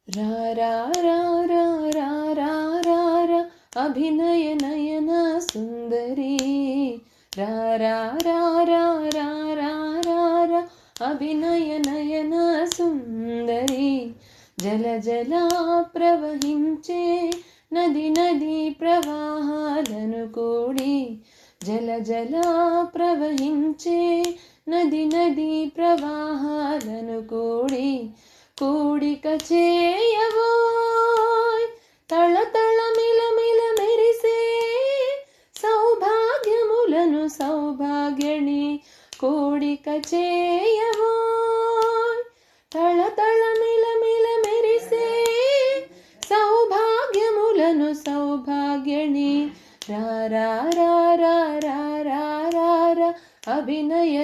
रा रा रा रा रा रा रा रा अभिनय नयन सुंदरी रा रा रा रा रा रा रा रा अभिनय नयन सुंदरी जल जला प्रवहिंचे नदी नदी प्रवाहाలను కూడి జల జల ప్రవహించే నది నది ప్రవాహాలను కూడి కూడిక చేయవోయ్ తళతళ మిలమిల మెరిసే సౌభాగ్యములను సౌభాగ్యని కూడిక చేయవోయ్ తళతళ మిలమిల మెరిసే సౌభాగ్యములను సౌభాగ్యని రా రా రా రా రా రా రా రా అభినయ